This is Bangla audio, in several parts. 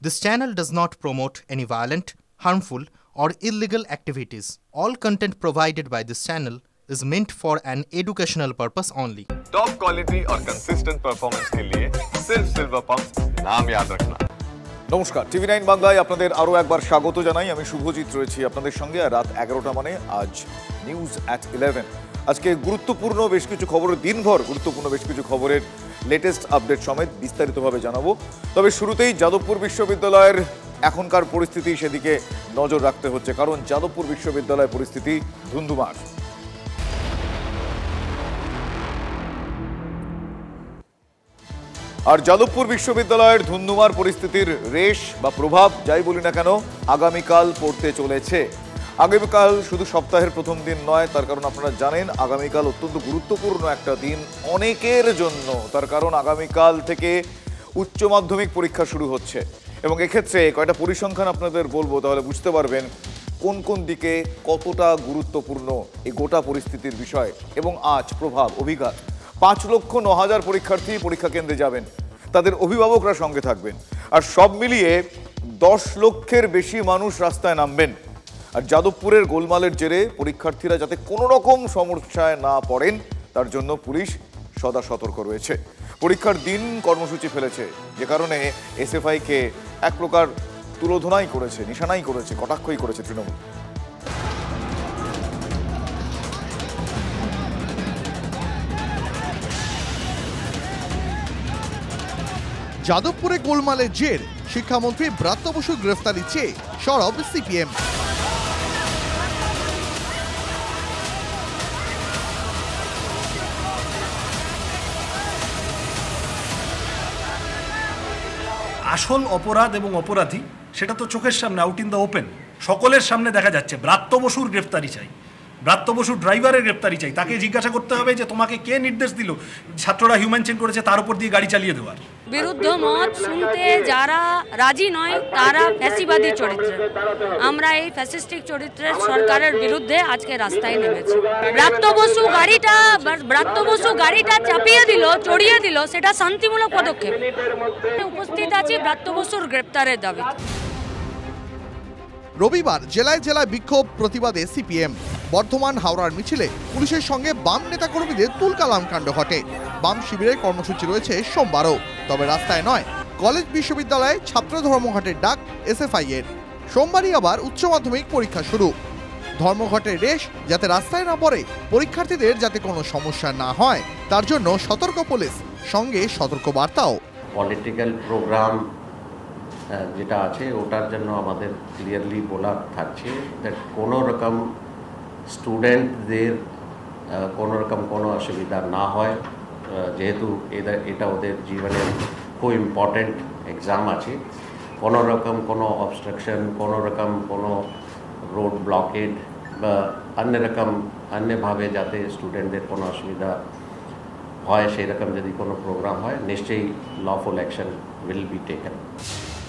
This channel does not promote any violent, harmful, or illegal activities. All content provided by this channel is meant for an educational purpose only. Top quality और कंसिस्टेंट परफॉर्मेंस के लिए सिर्फ सिल्वर पंप नाम याद रखना। নমস্কার, টিভি9 বাংলায় আপনাদের আরও একবার স্বাগত জানাই। আমি শুভজিৎ রয়েছি আপনাদের সঙ্গে। আর রাত 11টা মানে আজ নিউজ অ্যাট 11। আজকে গুরুত্বপূর্ণ বেশ কিছু খবরের দিনভর গুরুত্বপূর্ণ বেশ কিছু খবরের লেটেস্ট আপডেট সমেত বিস্তারিতভাবে জানাবো। তবে শুরুতেই যাদবপুর বিশ্ববিদ্যালয়ের এখনকার পরিস্থিতি সেদিকে নজর রাখতে হচ্ছে, কারণ যাদবপুর বিশ্ববিদ্যালয়ের পরিস্থিতি ধুন্ধুমার। আর যাদবপুর বিশ্ববিদ্যালয়ের ধুন্ধুমার পরিস্থিতির রেশ বা প্রভাব যাই বলি না কেন আগামীকাল পড়তে চলেছে। আগামীকাল শুধু সপ্তাহের প্রথম দিন নয়, তার কারণ আপনারা জানেন আগামীকাল অত্যন্ত গুরুত্বপূর্ণ একটা দিন অনেকের জন্য। তার কারণ আগামীকাল থেকে উচ্চ মাধ্যমিক পরীক্ষা শুরু হচ্ছে এবং এক্ষেত্রে কয়টা পরিসংখ্যান আপনাদের বলবো, তাহলে বুঝতে পারবেন কোন কোন দিকে কতটা গুরুত্বপূর্ণ এই গোটা পরিস্থিতির বিষয় এবং আজ প্রভাব অভিঘাত। 5,09,000 পরীক্ষার্থী পরীক্ষা কেন্দ্রে যাবেন, তাদের অভিভাবকরা সঙ্গে থাকবেন, আর সব মিলিয়ে 10 লক্ষের বেশি মানুষ রাস্তায় নামবেন। আর যাদবপুরের গোলমালের জেরে পরীক্ষার্থীরা যাতে কোনো রকম সমস্যায় না পড়েন তার জন্য পুলিশ সদা সতর্ক রয়েছে। পরীক্ষার দিন কর্মসূচি ফেলেছে, যে কারণে এসএফআইকে এক প্রকার তুলোধনাই করেছে, নিশানাই করেছে, কটাক্ষই করেছে তৃণমূল। যাদবপুরে গোলমালের জের, শিক্ষামন্ত্রী ব্রাত্য বসুর গ্রেফতারি চেয়ে সরব সিপিএম। আসল অপরাধ এবং অপরাধী সেটা তো চোখের সামনে, আউট ইন দ্য ওপেন, সকলের সামনে দেখা যাচ্ছে। ব্রাত্য বসুর গ্রেফতারি চাই, ব্রাত্য বসুর ড্রাইভারের গ্রেফতারি চাই। তাকে জিজ্ঞাসা করতে হবে যে তোমাকে কে নির্দেশ দিল ছাত্ররা হিউম্যান চেইন করেছে তার উপর দিয়ে গাড়ি চালিয়ে দেওয়ার। বিরুদ্ধ মত শুনতে যারা রাজি নয় তারা ফ্যাসিবাদী চরিত্র। আমরা এই ফ্যাসিস্টিক চরিত্রের সরকারের বিরুদ্ধে আজকে রাস্তায় নেমেছি। ব্রাত্য বসু গাড়িটা চাপিয়ে দিল, চড়িয়ে দিল, সেটা শান্তিমূলক পদক্ষেপ। উপস্থিত আছি ব্রাত্য বসুর গ্রেপ্তারের দাবিতে। রবিবার জেলায় জেলায় বিক্ষোভ প্রতিবাদে সিপিএম। বর্ধমান হাওড়ার মিছিলে পুলিশের সঙ্গে বাম নেতাকর্মীদের তুলকালাম কাণ্ড ঘটে। বাম শিবিরের কর্মসূচি রয়েছে সোমবারও, তবে রাস্তায় নয়। কলেজ বিশ্ববিদ্যালয়ে ছাত্র ধর্মঘটের ডাক এসএফআই এর। সোমবারই আবার উচ্চ মাধ্যমিক পরীক্ষা শুরু। ধর্মঘটের রেশ যাতে রাস্তায় না পড়ে, পরীক্ষার্থীদের যাতে কোনো সমস্যা না হয় তার জন্য সতর্ক পুলিশ, সঙ্গে সতর্ক বার্তাও। পলিটিক্যাল প্রোগ্রাম যেটা আছে ওটার জন্য আমাদের ক্লিয়ারলি বলা থাকছে দ্যাট কোনো রকম স্টুডেন্টদের কোনো রকম কোনো অসুবিধা না হয়, যেহেতু এটা ওদের জীবনের খুব ইম্পর্টেন্ট এক্সাম আছে। কোনো রকম কোনো অবস্ট্রাকশন, কোনো রকম কোনো রোড ব্লকেড বা অন্যভাবে যাতে স্টুডেন্টদের কোনো অসুবিধা হয় সেই রকম যদি কোনো প্রোগ্রাম হয় নিশ্চয়ই lawful action will be taken.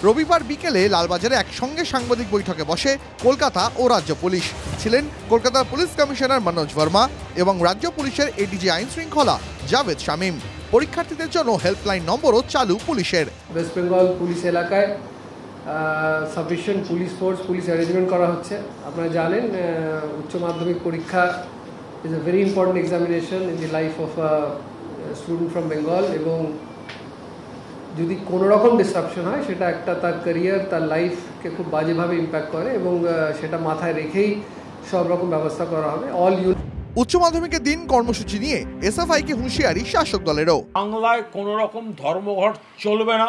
রবিবার বিকেলে লালবাজারে একসঙ্গে সাংবাদিক বৈঠকে বসে কলকাতা ও রাজ্য পুলিশ। ছিলেন কলকাতার পুলিশ কমিশনার মনোজ ভার্মা এবং রাজ্য পুলিশের এডিজি আইন শৃঙ্খলা জাভেদ শামীম। পরীক্ষার্থীদের জন্য হেল্পলাইন নম্বরও চালু পুলিশের। ওয়েস্ট বেঙ্গল পুলিশ এলাকায় sufficient police force, police arrangement করা হচ্ছে। আপনারা জানেন উচ্চ মাধ্যমিক পরীক্ষা is a very important examination in the life of student from Bengal, এবং যদি কোনো রকম ডিসরাপশন হয় সেটা একটা তার ক্যারিয়ার, তার লাইফকে খুব বাজেভাবে ইম্প্যাক্ট করে, এবং সেটা মাথায় রেখেই সব রকম ব্যবস্থা করা হবে। উচ্চ মাধ্যমিকের দিন কর্মসূচি নিয়ে এসএফআইকে হুঁশিয়ারি শাসক দলেরও। বাংলায় কোনো রকম ধর্মঘট চলবে না।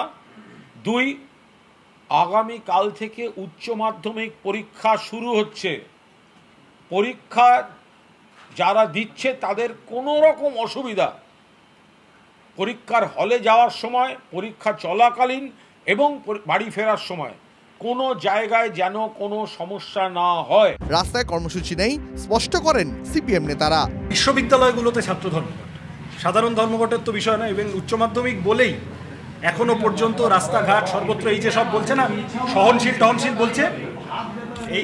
2, আগামীকাল থেকে উচ্চ মাধ্যমিক পরীক্ষা শুরু হচ্ছে। পরীক্ষা যারা দিচ্ছে তাদের কোনো রকম অসুবিধা পরীক্ষার হলে যাওয়ার সময়, পরীক্ষা চলাকালীন এবং বাড়ি ফেরার সময় কোনো জায়গায় যেন কোনো সমস্যা না হয়। রাস্তায় কর্মসূচি নেই স্পষ্ট করেন সিপিএম নেতারা। বিশ্ববিদ্যালয়গুলোতে ছাত্র ধর্মঘট সাধারণ ধর্মঘটের তো বিষয় না, এবং উচ্চ মাধ্যমিক বলেই এখনো পর্যন্ত রাস্তাঘাট সর্বত্র এই যে সব বলছে না সহনশীল বলছে, এই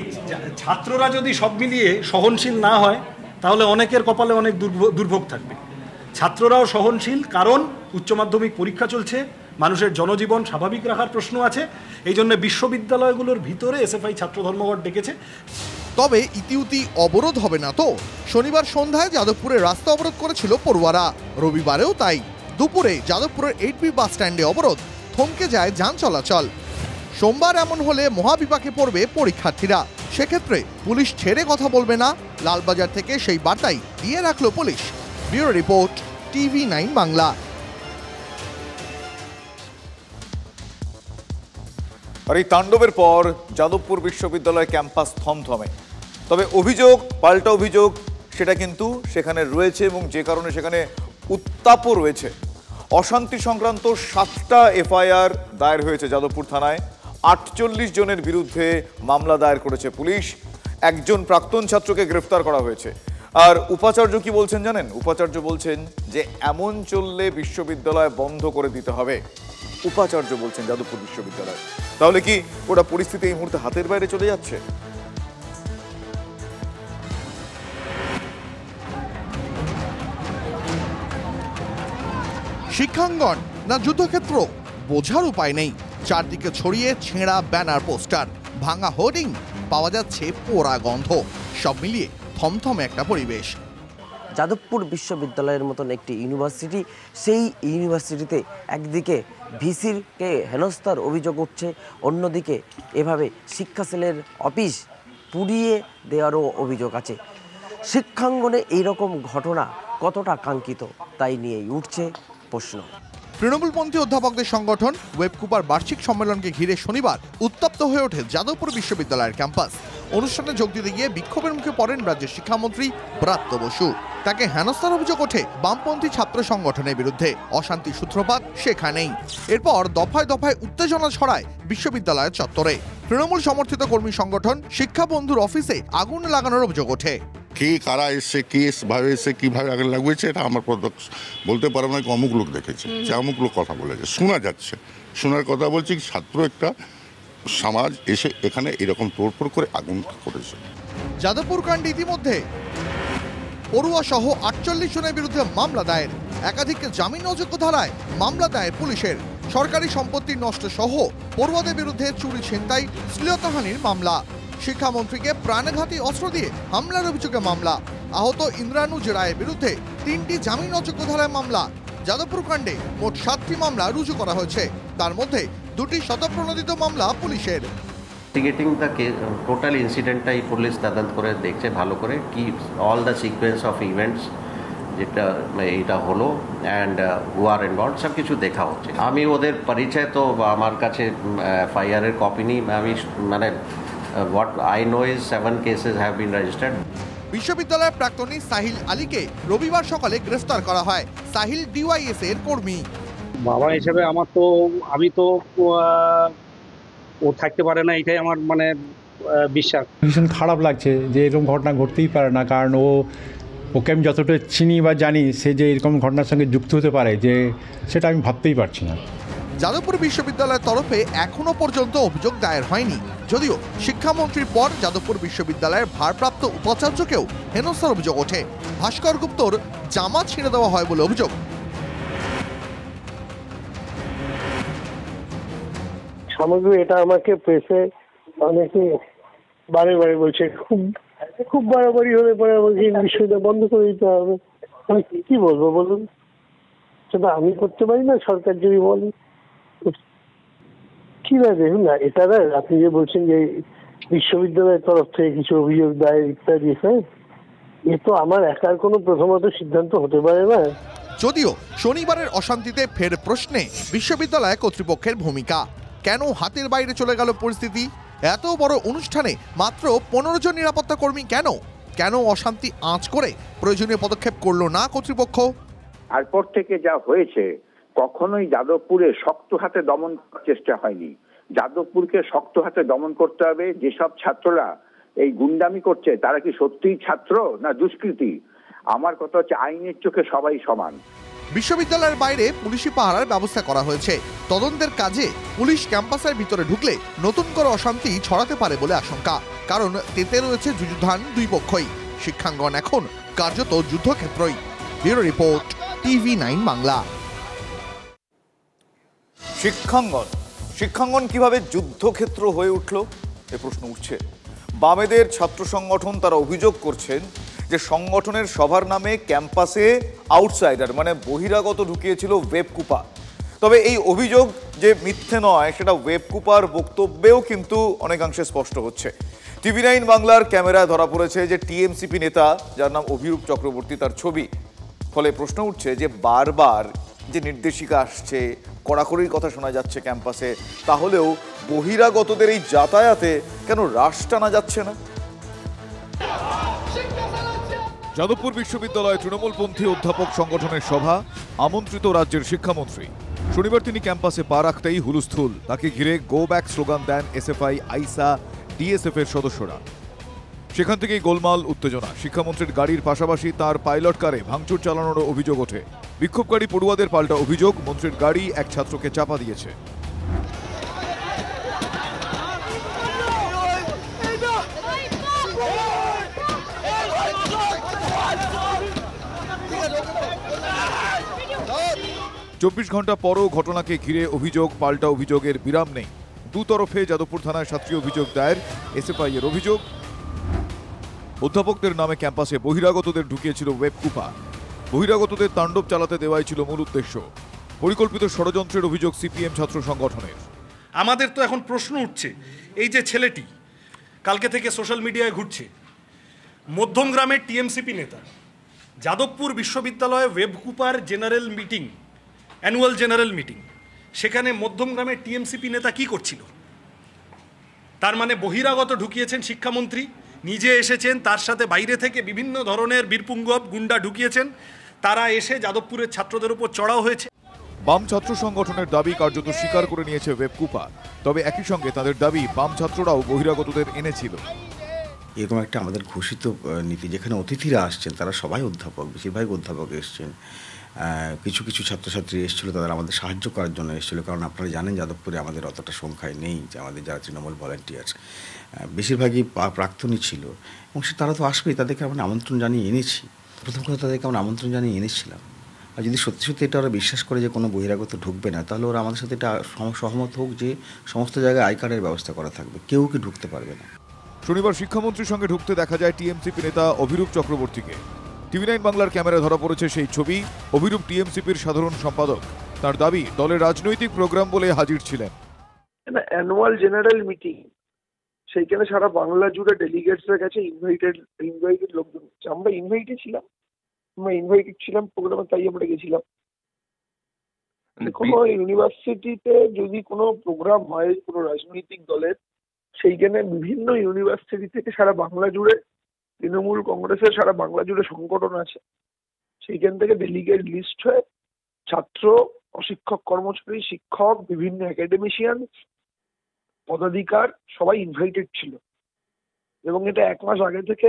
ছাত্ররা যদি সব মিলিয়ে সহনশীল না হয় তাহলে অনেকের কপালে অনেক দুর্ভোগ থাকবে। ছাত্ররাও সহনশীল, কারণ উচ্চ মাধ্যমিক পরীক্ষা চলছে, মানুষের জনজীবন স্বাভাবিক রাখার প্রশ্ন আছে। এই জন্য বিশ্ববিদ্যালয়গুলোর ভিতরে এসএফআই ছাত্র ধর্মঘট ডেকেছে। তবে ইতিউতি অবরোধ হবে না তো? শনিবার সন্ধ্যায় যাদবপুরে রাস্তা অবরোধ করেছিল পড়ুয়ারা, রবিবারেও তাই। দুপুরে যাদবপুরের 8B বাস স্ট্যান্ডে অবরোধ, থমকে যায় যান চলাচল। সোমবার এমন হলে মহাবিপাকে পড়বে পরীক্ষার্থীরা। সেক্ষেত্রে পুলিশ ছেড়ে কথা বলবে না, লালবাজার থেকে সেই বার্তাই দিয়ে রাখলো পুলিশ। Bureau report, TV9 Bangla. আর এই তাণ্ডবের পর যাদবপুর বিশ্ববিদ্যালয় ক্যাম্পাস থমথমে। তবে অভিযোগ, পাল্টা অভিযোগ সেটা কিন্তু সেখানে রয়েছে, এবং যে কারণে সেখানে উত্তাপও রয়েছে। অশান্তি সংক্রান্ত 7টা FIR দায়ের হয়েছে যাদবপুর থানায়। 48 জনের বিরুদ্ধে মামলা দায়ের করেছে পুলিশ। একজন প্রাক্তন ছাত্রকে গ্রেফতার করা হয়েছে। আর উপাচার্য কি বলছেন জানেন? উপাচার্য বলছেন যে এমন চললে বিশ্ববিদ্যালয় বন্ধ করে দিতে হবে। উপাচার্য বলছেন যাদবপুর বিশ্ববিদ্যালয়। তাহলে কি ওটা পরিস্থিতি এই মুহূর্তে হাতের বাইরে চলে যাচ্ছে? শিক্ষাঙ্গন না যুদ্ধক্ষেত্র, বোঝার উপায় নেই। চারদিকে ছড়িয়ে ছেঁড়া ব্যানার, পোস্টার, ভাঙা হোর্ডিং, পাওয়া যাচ্ছে পোড়া গন্ধ। সব মিলিয়ে থমথমে একটা পরিবেশ। যাদবপুর বিশ্ববিদ্যালয়ের মতন একটি ইউনিভার্সিটি, সেই ইউনিভার্সিটিতে একদিকে ভিসিরকে হেনস্থার অভিযোগ উঠছে, অন্যদিকে এভাবে শিক্ষা সেলের অফিস পুড়িয়ে দেওয়ারও অভিযোগ আছে। শিক্ষাঙ্গনে এইরকম ঘটনা কতটা কাঙ্ক্ষিত, তাই নিয়েই উঠছে প্রশ্ন। তৃণমূলপন্থী অধ্যাপকদের সংগঠন ওয়েবকুপার বার্ষিক সম্মেলনকে ঘিরে শনিবার উত্তপ্ত হয়ে ওঠে যাদবপুর বিশ্ববিদ্যালয়ের ক্যাম্পাস। অনুষ্ঠানে যোগ দিতে গিয়ে বিক্ষোভের মুখে পড়েন রাজ্যের শিক্ষামন্ত্রী ব্রাত্য বসু। তাকে হেনস্থার অভিযোগ ওঠে বামপন্থী ছাত্র সংগঠনের বিরুদ্ধে। অশান্তি সূত্রপাত সেখানেই। এরপর দফায় দফায় উত্তেজনা ছড়ায় বিশ্ববিদ্যালয়ের চত্বরে। তৃণমূল সমর্থিত কর্মী সংগঠন শিক্ষা বন্ধুর অফিসে আগুন লাগানোর অভিযোগ ওঠে। কে কারা এসছে, ভাবে এসছে, কিভাবে আগে লাগিয়েছে, এটা আমার বলতে পারবো না। অমুক লোক দেখেছে, যে অমুক লোক কথা বলেছে, শোনা যাচ্ছে। শোনার কথা বলছি, ছাত্র একটা সমাজ এসে এখানে এরকম তোড়ফোড় করে আগুন করেছে। যাদবপুর কাণ্ডে ইতিমধ্যে পড়ুয়া সহ 48 জনের বিরুদ্ধে মামলা দায়ের। একাধিক জামিন অযোগ্য ধারায় মামলা দায়ের পুলিশের। সরকারি সম্পত্তি নষ্ট সহ পড়ুয়াদের বিরুদ্ধে চুরি, ছিনতাই, শ্লীলতাহানির মামলা। শিক্ষামন্ত্রীকে প্রাণঘাতী অস্ত্র দিয়ে হামলার অভিযোগে মামলা। আহত ইন্দ্রাণু রায়ের বিরুদ্ধে 3টি জামিন অযোগ্য ধারায় মামলা। যাদবপুর কাণ্ডে মোট 7টি মামলা রুজু করা হয়েছে, তার মধ্যে 2টি স্বতঃপ্রণোদিত মামলা পুলিশের। ইনভেস্টিগেটিং দ্য টোটাল ইনসিডেন্টটাই পুলিশ তদন্ত করে দেখছে ভালো করে, কি all the sequence of events যেটা এইটা হলো অ্যান্ড হু আর ইনভলভড সব কিছু দেখা হচ্ছে। আমি ওদের পরিচয় তো আমার কাছে FIR এর কপি নেই। আমি মানে what I know is 7 cases have been registered. বিশ্ববিদ্যালয়ের প্রাক্তনী সাহিল আলীকে রবিবার সকালে গ্রেফতার করা হয়। সাহিল DYS এর কর্মী। বাবা হিসেবে আমার তো, আমি তো ও থাকতে পারে না, এটাই আমার মানে বিশ্বাস। ভীষণ খারাপ লাগছে যে এরকম ঘটনা ঘটতেই পারে না, কারণ ওকে আমি যতটা চিনি বা জানি, সে যে এরকম ঘটনার সঙ্গে যুক্ত হতে পারে যে সেটা আমি ভাবতেই পারছি না। যাদবপুর বিশ্ববিদ্যালয়ের তরফে এখনো পর্যন্ত অভিযোগ দায়ের হয়নি, যদিও শিক্ষামন্ত্রীর পর যাদবপুর বিশ্ববিদ্যালয়ের ভারপ্রাপ্ত উপাচার্যকেও হেনস্থার অভিযোগ ওঠে। ভাস্কর গুপ্তর জামা ছিঁড়ে দেওয়া হয় বলে অভিযোগ। সামগ্রী এটা আমাকে প্রেসে অনেকে বারে বারে বলছে, খুব বাড়াবাড়ি হলে পরে আমাকে বিশ্ববিদ্যালয় বন্ধ করে দিতে হবে। আমি কি বলবো বলুন? সেটা আমি করতে পারি না, সরকার যদি বলে। কি না, দেখুন না, এটা না, আপনি যে বলছেন যে বিশ্ববিদ্যালয়ের তরফ থেকে কিছু অভিযোগ দায়ের ইত্যাদি, হ্যাঁ, এ তো আমার একার কোনো প্রথমত সিদ্ধান্ত হতে পারে না। যদিও শনিবারের অশান্তিতে ফের প্রশ্নে বিশ্ববিদ্যালয় কর্তৃপক্ষের ভূমিকা। কেন হাতের বাইরে চলে গেল পরিস্থিতি? এত বড় অনুষ্ঠানে মাত্র 15 জন নিরাপত্তা কর্মী কেন? কেন অশান্তি আঁচ করে প্রয়োজনীয় পদক্ষেপ করলো না কর্তৃপক্ষ? তারপর থেকে যা হয়েছে, কখনোই যাদবপুরে শক্ত হাতে দমন করার চেষ্টা হয়নি। যাদবপুরকে শক্ত হাতে দমন করতে হবে। যেসব ছাত্ররা এই গুন্ডামি করছে, তারা কি সত্যিই ছাত্র না দুষ্কৃতী? আমার কথা হচ্ছে, আইনের চোখে সবাই সমান। বিশ্ববিদ্যালয়ের বাইরে পুলিশি পাহারার ব্যবস্থা করা হয়েছে। তদন্তের কাজে পুলিশ ক্যাম্পাসের ভিতরে ঢুকলে নতুন করে অশান্তি ছড়াতে পারে বলে আশঙ্কা, কারণ তেতে রয়েছে যুযুধান দুই পক্ষই। শিক্ষাঙ্গন এখন কার্যত যুদ্ধক্ষেত্রই। Bureau report, TV9 Bangla. শিক্ষাঙ্গন কিভাবে যুদ্ধক্ষেত্র হয়ে উঠল এ প্রশ্ন উঠছে। বামেদের ছাত্র সংগঠন তারা অভিযোগ করছেন যে সংগঠনের সভার নামে ক্যাম্পাসে আউটসাইডার মানে বহিরাগত ঢুকিয়েছিল ওয়েবকুপা। তবে এই অভিযোগ যে মিথ্যে নয় সেটা ওয়েবকুপার বক্তব্যেও কিন্তু অনেকাংশে স্পষ্ট হচ্ছে। TV9 বাংলার ক্যামেরায় ধরা পড়েছে যে টিএমসিপি নেতা যার নাম অভিরূপ চক্রবর্তী তার ছবি। ফলে প্রশ্ন উঠছে যে বারবার যে নির্দেশিকা আসছে, কড়াকড়ির কথা শোনা যাচ্ছে ক্যাম্পাসে, তাহলেও বহিরাগতদের এই যাতায়াতে কেন রাশ টানা যাচ্ছে না? যাদবপুর বিশ্ববিদ্যালয়ে তৃণমূলপন্থী অধ্যাপক সংগঠনের সভা, আমন্ত্রিত রাজ্যের শিক্ষামন্ত্রী। শনিবার তিনি ক্যাম্পাসে পা রাখতেই হুলস্থুল, তাকে ঘিরে গো ব্যাক স্লোগান দেন এসএফআই, আইসা, ডিএসএফ এর সদস্যরা। সেখান থেকেই গোলমাল, উত্তেজনা। শিক্ষামন্ত্রীর গাড়ির পাশাপাশি তার পাইলট কারে ভাঙচুর চালানোরও অভিযোগ ওঠে। বিক্ষোভকারী পড়ুয়াদের পাল্টা অভিযোগ, মন্ত্রীর গাড়ি এক ছাত্রকে চাপা দিয়েছে। চব্বিশ ঘন্টা পরও ঘটনাকে ঘিরে অভিযোগ পাল্টা অভিযোগের বিরাম নেই। দুতরফে যাদবপুর থানায় 7টি অভিযোগ দায়ের। এসএফআই এর অভিযোগ, অধ্যাপকদের নামে ক্যাম্পাসে বহিরাগতদের ঢুকিয়েছিল ওয়েবকুপা। বহিরাগতদের তাণ্ডব চালাতে দেওয়াই ছিল মূল উদ্দেশ্য। পরিকল্পিত ষড়যন্ত্রের অভিযোগ সিপিএম ছাত্র সংগঠনের। আমাদের তো এখন প্রশ্ন উঠছে, এই যে ছেলেটি কালকে থেকে সোশ্যাল মিডিয়ায় ঘুরছে, মধ্যমগ্রামের টিএমসিপি নেতা, যাদবপুর বিশ্ববিদ্যালয়ে ওয়েবকুপার general meeting, annual general meeting, সেখানে মধ্যমগ্রামের টিএমসিপি নেতা কি করছিল? তার মানে বহিরাগত ঢুকিয়েছেন শিক্ষামন্ত্রী, নিজে এসেছেন, তার সাথে বাইরে থেকে বিভিন্ন ধরনের বীরপুঙ্গব গুন্ডা ঢুকিয়েছেন, তারা এসে যাদবপুরের ছাত্রদের উপর চড়াও হয়েছে। বাম ছাত্র সংগঠনের দাবি কার্যত স্বীকার করে নিয়েছে ওয়েবকুপা। তবে একই সঙ্গে তাদের দাবি বাম ছাত্ররাও বহিরাগতদের এনেছিল। এরকম একটা আমাদের ঘোষিত নীতি, যেখানে অতিথিরা আসছেন তারা সবাই অধ্যাপক, বেশিরভাগ অধ্যাপক এসছেন। কিছু কিছু ছাত্রছাত্রী এসেছিলো, তাদের আমাদের সাহায্য করার জন্য এসেছিলো। কারণ আপনারা জানেন যাদবপুরে আমাদের অতটা সংখ্যায় নেই যে আমাদের যারা তৃণমূল ভলান্টিয়ার্স, বেশিরভাগই প্রাক্তনী ছিল এবং তারা তো আসবেই, তাদেরকে আমরা আমন্ত্রণ জানিয়ে এনেছি। প্রথম কথা তাদেরকে আমরা আমন্ত্রণ জানিয়ে এনেছিলাম। আর যদি সত্যি সত্যি এটা ওরা বিশ্বাস করে যে কোনো বহিরাগত ঢুকবে না, তাহলে ওরা আমাদের সাথে এটা সহমত হোক যে সমস্ত জায়গায় আই কার্ডের ব্যবস্থা করা থাকবে, কেউ কি ঢুকতে পারবে না। শনিবার শিক্ষামন্ত্রীর সঙ্গে ঢুকতে দেখা যায় টিএমসিপি নেতা অভিরূপ চক্রবর্তীকে। TV9 বাংলার ক্যামেরায় ধরা পড়েছে সেই ছবি। অভিরূপ টিএমসিপির সাধারণ সম্পাদক। তার দাবি দলের রাজনৈতিক প্রোগ্রাম বলে হাজির ছিলেন। অ্যানুয়াল জেনারেল মিটিং, সেইখানে সারা বাংলা জুড়ে ডেলিগেটসরা গেছে, ইনভাইটেড লোকজন। আমরা ইনভাইটেড ছিলাম প্রোগ্রামে, তাই আমরা গেছিলাম। কোনো ইউনিভার্সিটিতে যদি কোনো প্রোগ্রাম হয় কোনো রাজনৈতিক দলের, সেইখানে বিভিন্ন ইউনিভার্সিটি থেকে সারা বাংলা জুড়ে, তৃণমূল কংগ্রেসের সারা বাংলা জুড়ে সংগঠন আছে, সেইখান থেকে ডেলিগেট লিস্ট হয়ে ছাত্র, অশিক্ষক কর্মচারী, শিক্ষক, বিভিন্ন একাডেমিশিয়ান, পদাধিকার সবাই ইনভাইটেড ছিল। এবং এটা 1 মাস আগে থেকে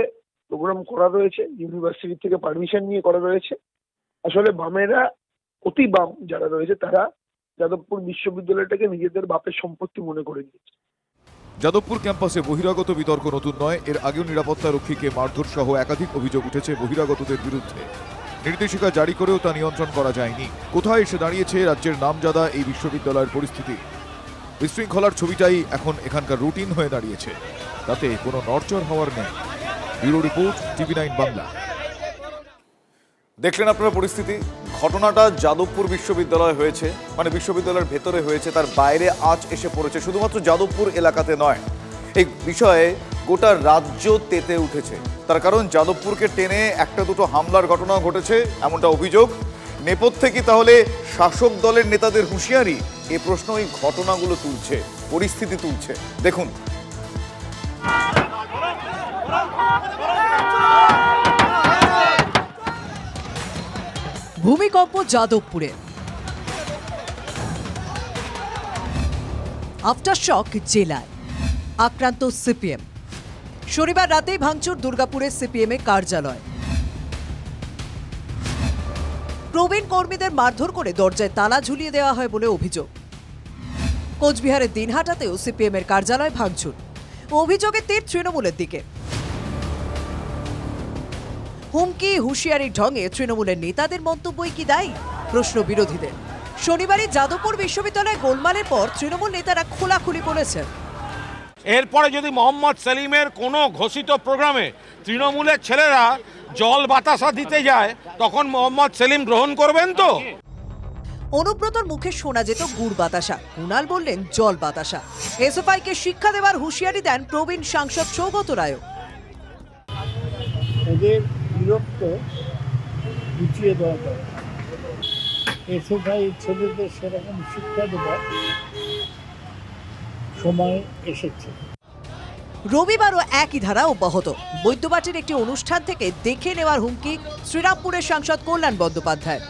প্রোগ্রাম করা রয়েছে, ইউনিভার্সিটি থেকে পারমিশন নিয়ে করা রয়েছে। আসলে বামেরা, অতি বাম যারা রয়েছে, তারা যাদবপুর বিশ্ববিদ্যালয়টাকে নিজেদের বাপের সম্পত্তি মনে করে নিয়েছে। যাদবপুর ক্যাম্পাসে বহিরাগত বিতর্ক নতুন নয়। এর আগেও নিরাপত্তা রক্ষীকে মারধর সহ একাধিক অভিযোগ উঠেছে বহিরাগতদের বিরুদ্ধে। নির্দেশিকা জারি করেও তা নিয়ন্ত্রণ করা যায়নি। কোথায় এসে দাঁড়িয়েছে রাজ্যের নামজাদা এই বিশ্ববিদ্যালয়ের পরিস্থিতি? বিশৃঙ্খলার ছবিটাই এখন এখানকার রুটিন হয়ে দাঁড়িয়েছে, তাতে কোনো নড়চড় হওয়ার নেই। Bureau report, TV9 Bangla. দেখলেন আপনারা পরিস্থিতি। ঘটনাটা যাদবপুর বিশ্ববিদ্যালয় হয়েছে, মানে বিশ্ববিদ্যালয়ের ভেতরে হয়েছে, তার বাইরে আজ এসে পড়েছে। শুধুমাত্র যাদবপুর এলাকাতে নয়, এই বিষয়ে গোটা রাজ্য তেতে উঠেছে। তার কারণ যাদবপুরকে টেনে একটা দুটো হামলার ঘটনা ঘটেছে এমনটা অভিযোগ। নেপথ্যে কি তাহলে শাসক দলের নেতাদের হুঁশিয়ারি? এ প্রশ্ন এই ঘটনাগুলো তুলছে, পরিস্থিতি তুলছে। দেখুন। ভূমিকম্প যাদবপুরে, আফটারশক জেলায়, আক্রান্ত সিপিএম। শনিবার রাতেই ভাঙচুর দুর্গাপুরের সিপিএম এর কার্যালয়। প্রবীণ কর্মীদের মারধর করে দরজায় তালা ঝুলিয়ে দেওয়া হয় বলে অভিযোগ। কোচবিহারের দিনহাটাতেও সিপিএম এর কার্যালয় ভাঙচুর। অভিযোগের তীর তৃণমূলের দিকে। হুমকি, হুঁশিয়ারির ঢঙে তৃণমূলের নেতাদের মন্তব্যই কি দায়ী? প্রশ্ন বিরোধীদের। শনিবারই যাদবপুর বিশ্ববিদ্যালয়ে গোলমালের পর তৃণমূল নেতারা খোলাখুলি বলেছেন, এরপরে যদি মোহাম্মদ সেলিমের কোনো ঘোষিত প্রোগ্রামে তৃণমূলের ছেলেরা জল বাতাসা দিতে যায়, তখন মোহাম্মদ সেলিম গ্রহণ করবেন তো? অনুব্রতর মুখে শোনা যেত গুড় বাতাসা, কুণাল বললেন জল বাতাসা। এসএফআইকে শিক্ষা দেওয়ার হুঁশিয়ারি দেন প্রবীণ সাংসদ সৌগত রায়। ওদের বিরক্ত গুছিয়ে দেওয়া দরকার। এসএফআই ছেলেদের সেরকম শিক্ষা দেওয়ার সময় এসেছে। রবিবারও একই ধারা অব্যাহত। বৈদ্যবাটির একটি অনুষ্ঠান থেকে দেখে নেওয়ার হুমকি শ্রীরামপুরের সাংসদ কল্যাণ বন্দ্যোপাধ্যায়।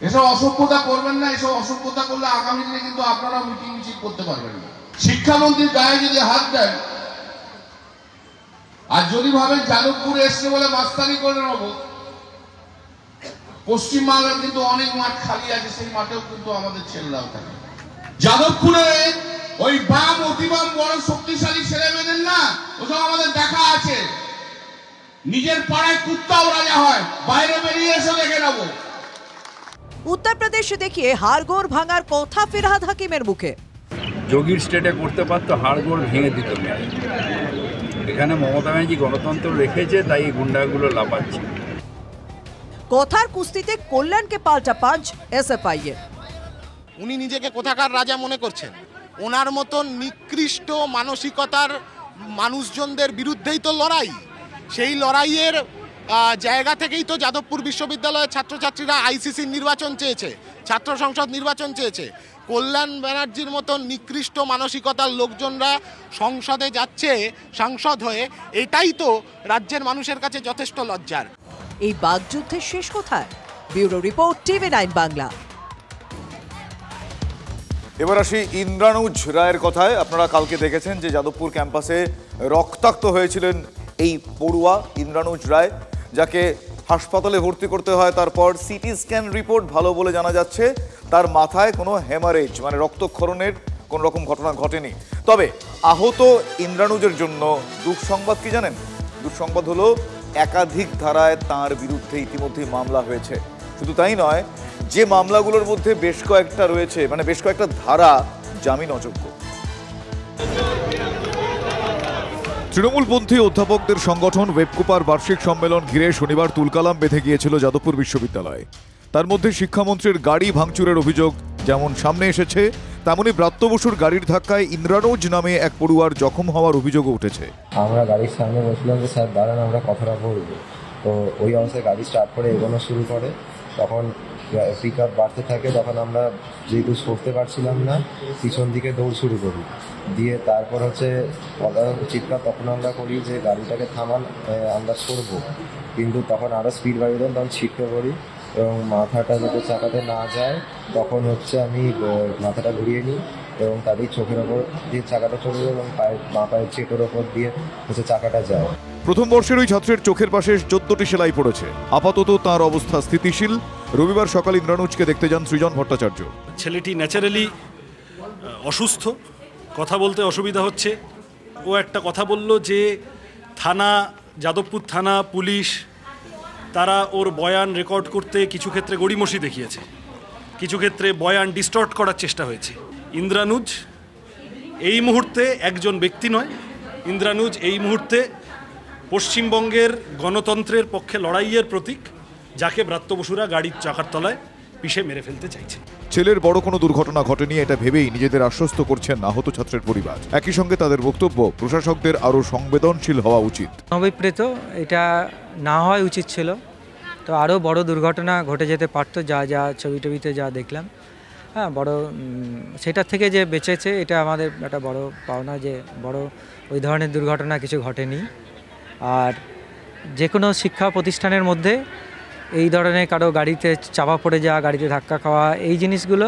এসব অসভ্যতা করবেন না, এসব অসভ্যতা করলে আগামী দিনে কিন্তু আপনারা মিটিং মিছিল করতে পারবেন না। শিক্ষামন্ত্রীর গায়ে যদি হাত দেন আর যদি ভাবেন যাদবপুরে এসছে বলে মাস্তানি করে নেব, পশ্চিমবাংলার কিন্তু অনেক মাঠ খালি আছে, সেই মাঠেও কিন্তু আমাদের ছেলেরাও থাকে। যাদবপুরে ওই বাম অতিবাম বড় শক্তিশালী ছেলে মেয়েদের না, ওসব আমাদের দেখা আছে। নিজের পাড়ায় কুত্তাও রাজা হয়, বাইরে বেরিয়ে এসে দেখে নেবো। উত্তরপ্রদেশে দেখিয়ে হাড়গোড় ভাঙার কথা ফিরহাদ হাকিমের মুখে। যোগীর স্টেটে করতে পারতো, হাড়গোড় ভেঙে দিত। এখানে মমতা ব্যানার্জি গণতন্ত্র রেখেছে, তাই এই গুন্ডাগুলো লাফাচ্ছে। কথার কুস্তিতে কল্যাণকে পাল্টা পাঞ্চ এসএফআই এর। উনি নিজেকে কোথাকার রাজা মনে করছেন? ওনার মতন নিকৃষ্ট মানসিকতার মানুষজনদের বিরুদ্ধেই তো লড়াই। সেই লড়াইয়ের জায়গা থেকেই তো যাদবপুর বিশ্ববিদ্যালয়ের ছাত্রছাত্রীরা আইসিসির নির্বাচন চেয়েছে, ছাত্র সংসদ নির্বাচন চেয়েছে। কল্যাণ ব্যানার্জির মতন নিকৃষ্ট মানসিকতার লোকজনরা সংসদে যাচ্ছে সাংসদ হয়ে, এটাই তো রাজ্যের মানুষের কাছে যথেষ্ট লজ্জার। এই বাগযুদ্ধের শেষ কোথায়? Bureau report, TV9 Bangla. এবার আসি ইন্দ্রানুজ রায়ের কথায়। আপনারা কালকে দেখেছেন যে যাদবপুর ক্যাম্পাসে রক্তাক্ত হয়েছিলেন এই পড়ুয়া ইন্দ্রানুজ রায়, যাকে হাসপাতালে ভর্তি করতে হয়। তারপর সিটি স্ক্যান রিপোর্ট ভালো বলে জানা যাচ্ছে তার মাথায় কোনো হেমারেজ মানে রক্তক্ষরণের কোনো রকম ঘটনা ঘটেনি। তবে আহত ইন্দ্রানুজের জন্য দুঃসংবাদ কি জানেন? দুঃসংবাদ হলো একাধিক ধারায় তার বিরুদ্ধে ইতিমধ্যেই মামলা হয়েছে। শুধু তাই নয়, যে মামলাগুলোর মধ্যে বেশ কয়েকটা রয়েছে, মানে বেশ কয়েকটা ধারা জামিন অযোগ্য। তৃণমূলপন্থী অধ্যাপকদের সংগঠন ওয়েবকুপার বার্ষিক সম্মেলন ঘিরে শনিবার তুলকালাম বেঁধে গিয়েছিল যাদবপুর বিশ্ববিদ্যালয়ে। তার মধ্যে শিক্ষামন্ত্রীর গাড়ি ভাঙচুরের অভিযোগ যেমন সামনে এসেছে, তেমনি ব্রাত্য বসুর গাড়ির ধাক্কায় ইন্দ্রানুজ নামে এক পড়ুয়ার জখম হওয়ার অভিযোগও উঠেছে। আমরা গাড়ির সামনে বসলাম যে স্যার দাঁড়ান, আমরা কথাটা বলবো। তো ওই অবস্থায় গাড়ি স্টার্ট করে এগোনো শুরু করে, তখন পিক আপ বাড়তে থাকে। তখন আমরা যেহেতু সরতে পারছিলাম না, পিছন দিকে দৌড় শুরু করি। দিয়ে তারপর হচ্ছে চিৎকার তখন আমরা করি যে গাড়িটাকে থামান, আমরা সরবো। কিন্তু তখন আরও স্পিড বাড়িয়ে দেন, তখন ছিটকে পড়ি এবং মাথাটা যাতে চাকাতে না যায়, তখন হচ্ছে আমি মাথাটা ঘুরিয়ে নিই এবং তাদের চোখের ওপর দিয়ে চাকাটা চলে যায় এবং বাঁ পায়ের চেটোর ওপর দিয়ে হচ্ছে চাকাটা যায়। প্রথম বর্ষের ওই ছাত্রের চোখের পাশে 14টি সেলাই পড়েছে। আপাতত তার অবস্থা স্থিতিশীল। রবিবার সকালে ইন্দ্রানুজকে দেখতে যান সৃজন ভট্টাচার্য। ছেলেটি ন্যাচারালি অসুস্থ, কথা বলতে অসুবিধা হচ্ছে। ও একটা কথা বলল যে থানা, যাদবপুর থানা, পুলিশ তারা ওর বয়ান রেকর্ড করতে কিছু ক্ষেত্রে গড়িমসি দেখিয়েছে, কিছু ক্ষেত্রে বয়ান ডিস্টর্ট করার চেষ্টা হয়েছে। ইন্দ্রানুজ এই মুহূর্তে একজন ব্যক্তি নয়, ইন্দ্রানুজ এই মুহূর্তে পশ্চিমবঙ্গের গণতন্ত্রের পক্ষে লড়াইয়ের প্রতীক, যাকে ব্রাত্য বসুরা গাড়ির চাকার তলায় পিষে মেরে ফেলতে চাইছে। ছেলের বড় কোনো দুর্ঘটনা ঘটেনি এটা ভেবেই নিজেদের আশ্বস্ত করছেন আহত ছাত্রের পরিবার। একই সঙ্গে তাদের বক্তব্য, প্রশাসকদের আরও সংবেদনশীল হওয়া উচিত। অভিপ্রেত এটা না হওয়া উচিত ছিল, তো আরও বড় দুর্ঘটনা ঘটে যেতে পারতো, যা ছবি টবিতে যা দেখলাম। হ্যাঁ, বড় সেটার থেকে যে বেঁচেছে এটা আমাদের একটা বড় পাওনা, যে বড় ওই ধরনের দুর্ঘটনা কিছু ঘটেনি। আর যে কোনো শিক্ষা প্রতিষ্ঠানের মধ্যে এই ধরনের কারো গাড়িতে চাপা পড়ে যাওয়া, গাড়িতে ধাক্কা খাওয়া, এই জিনিসগুলো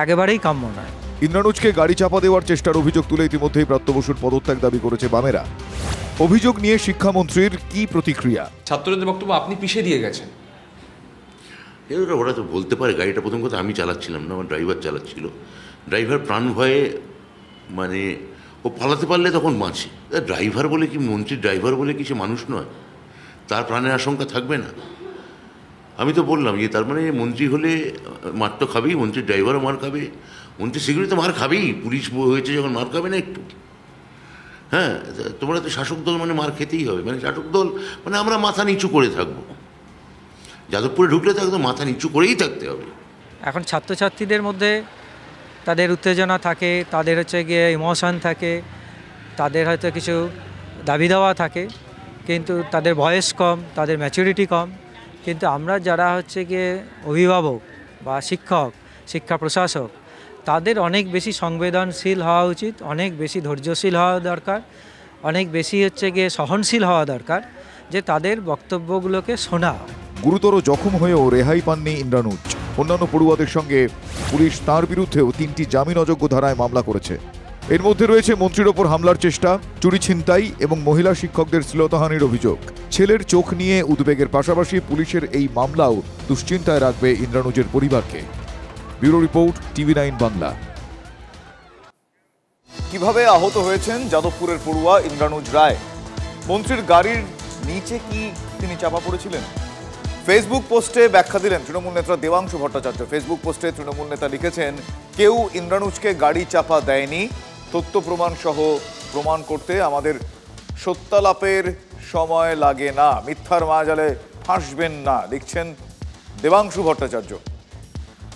একেবারেই কাম্য নয়। ইন্দ্রানুজকে গাড়ি চাপা দেওয়ার চেষ্টার অভিযোগ তুলে ইতিমধ্যেই ব্রাত্য বসুর পদত্যাগ দাবি করেছে বামেরা। অভিযোগ নিয়ে শিক্ষামন্ত্রীর কি প্রতিক্রিয়া? ছাত্রদের বক্তব্য, আপনি পিষে দিয়ে গেছেন। ওরা তো বলতে পারে, গাড়িটা প্রথম কথা আমি চালাচ্ছিলাম না, আমার ড্রাইভার চালাচ্ছিল। ড্রাইভার প্রাণ ভয়ে মানে ও পালাতে পারলে তখন বাঁচে। ড্রাইভার বলে কি, মন্ত্রীর ড্রাইভার বলে কি সে মানুষ নয়? তার প্রাণের আশঙ্কা থাকবে না? আমি তো বললাম যে তার মানে মন্ত্রী হলে মার তো খাবেই, মন্ত্রীর ড্রাইভারও মার খাবে, মন্ত্রী সিকিউরিটি তো মার খাবেই, পুলিশ হয়েছে যখন মার খাবে না একটু? হ্যাঁ, তোমরা তো শাসক দল মানে মার খেতেই হবে, মানে শাসক দল মানে আমরা মাথা নিচু করে থাকবো। যাদবপুরে ঢুকলে তো একদম মাথা নিচু করেই থাকতে হবে। এখন ছাত্রছাত্রীদের মধ্যে তাদের উত্তেজনা থাকে, তাদের হচ্ছে গিয়ে ইমোশন থাকে, তাদের হয়তো কিছু দাবি দেওয়া থাকে, কিন্তু তাদের বয়স কম, তাদের ম্যাচুরিটি কম। কিন্তু আমরা যারা হচ্ছে গিয়ে অভিভাবক বা শিক্ষক, শিক্ষা প্রশাসক, তাদের অনেক বেশি সংবেদনশীল হওয়া উচিত, অনেক বেশি ধৈর্যশীল হওয়া দরকার, অনেক বেশি হচ্ছে গিয়ে সহনশীল হওয়া দরকার, যে তাদের বক্তব্যগুলোকে শোনা। গুরুতর জখম হয়েও রেহাই পাননি ইন্দ্রানুজ। অন্যান্য পড়ুয়াদের সঙ্গে পুলিশ তার বিরুদ্ধেও 3টি জামিন অযোগ্য ধারায় মামলা করেছে। এর মধ্যে রয়েছে মন্ত্রীর ওপর হামলার চেষ্টা, চুরি ছিনতাই এবং মহিলা শিক্ষকদের শ্লীলতাহানির অভিযোগ। ছেলের চোখ নিয়ে উদ্বেগের পাশাপাশি পুলিশের এই মামলাও দুশ্চিন্তায় রাখবে ইন্দ্রানুজের পরিবারকে। Bureau report, TV9 Bangla. কিভাবে আহত হয়েছেন যাদবপুরের পড়ুয়া ইন্দ্রানুজ রায়? মন্ত্রীর গাড়ির নিচে কি তিনি চাপা পড়েছিলেন? ফেসবুক পোস্টে ব্যাখ্যা দিলেন তৃণমূল নেতা দেবাংশু ভট্টাচার্য। ফেসবুক পোস্টে তৃণমূল নেতা লিখেছেন, কেউ ইন্দ্রানুজকে গাড়ি চাপা দেয়নি, তথ্য প্রমাণ সহ প্রমাণ করতে আমাদের সত্যালাপের সময় লাগে না, মিথ্যার মায়াজালে ফাঁসবেন না, লিখছেন দেবাংশু ভট্টাচার্য।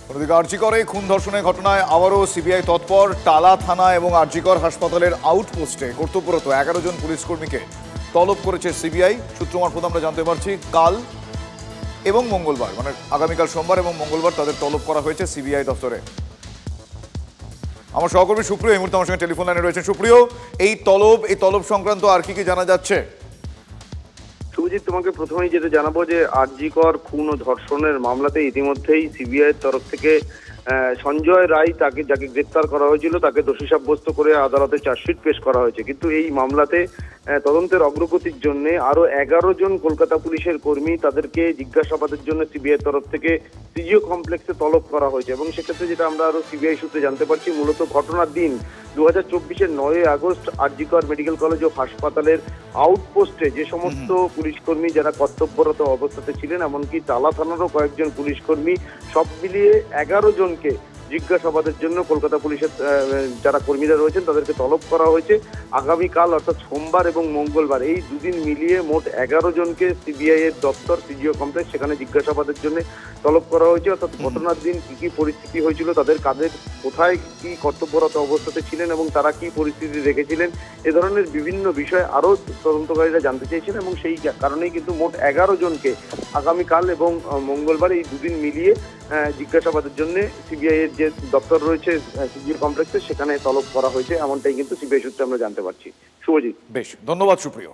অন্যদিকে আরজিকরে খুন ধর্ষণের ঘটনায় আবারও সিবিআই তৎপর। টালা থানা এবং আরজিকর হাসপাতালের আউটপোস্টে কর্তব্যরত 11 জন পুলিশ কর্মীকে তলব করেছে সিবিআই। সূত্র মারফত আমরা জানতে পারছি কাল এবং মঙ্গলবার, মানে আগামীকাল সোমবার এবং মঙ্গলবার তাদের তলব করা হয়েছে সিবিআই দপ্তরে। আমার সহকর্মী সুপ্রিয় এই মুহূর্তে আমার সঙ্গে টেলিফোন লাইনে রয়েছেন। সুপ্রিয়, এই তলব সংক্রান্ত আর কি জানা যাচ্ছে? শুভজিৎ, তোমাকে প্রথমেই যেটা জানাবো যে আরজিকর খুন ও ধর্ষণের মামলাতে ইতিমধ্যেই সিবিআই এর তরফ থেকে সঞ্জয় রায় যাকে গ্রেপ্তার করা হয়েছিল তাকে দোষী সাব্যস্ত করে আদালতে চার্জশিট পেশ করা হয়েছে। কিন্তু এই মামলাতে তদন্তের অগ্রগতির জন্য আরো 11 জন কলকাতা পুলিশের কর্মী তাদেরকে জিজ্ঞাসাবাদের জন্য সিবিআই তরফ থেকে সিজিও কমপ্লেক্সে তলব করা হয়েছে। এবং সেক্ষেত্রে যেটা আমরা আরো সিবিআই সূত্রে জানতে পারছি, মূলত ঘটনার দিন 2024-এর 9 আগস্ট আরজিকর মেডিকেল কলেজ ও হাসপাতালের আউটপোস্টে যে সমস্ত পুলিশ কর্মী যারা কর্তব্যরত অবস্থাতে ছিলেন, এমনকি টালা থানারও কয়েকজন পুলিশ কর্মী, সব মিলিয়ে 11 জনকে জিজ্ঞাসাবাদের জন্য কলকাতা পুলিশের যারা কর্মীরা রয়েছেন তাদেরকে তলব করা হয়েছে। আগামীকাল অর্থাৎ সোমবার এবং মঙ্গলবার এই দুদিন মিলিয়ে মোট 11 জনকে সিবিআই এর দপ্তর সিজিও কমপ্লেক্স সেখানে জিজ্ঞাসাবাদের জন্য তলব করা হয়েছে। অর্থাৎ ঘটনার দিন কি কি পরিস্থিতি হয়েছিল, তাদের কোথায় কি কর্তব্যরত অবস্থাতে ছিলেন এবং তারা কি পরিস্থিতি রেখেছিলেন, এ ধরনের বিভিন্ন বিষয় আরও তদন্তকারীরা জানতে চেয়েছেন। এবং সেই কারণেই কিন্তু মোট 11 জনকে আগামীকাল এবং মঙ্গলবার এই দুদিন মিলিয়ে জিজ্ঞাসাবাদের জন্য সিবিআই এর যে দপ্তর রয়েছে সিজিও কমপ্লেক্সে সেখানে তলব করা হয়েছে, এমনটাই কিন্তু সিবিআই সূত্রে আমরা জানতে পারছি। শুভজিৎ, বেশ, ধন্যবাদ সুপ্রিয়।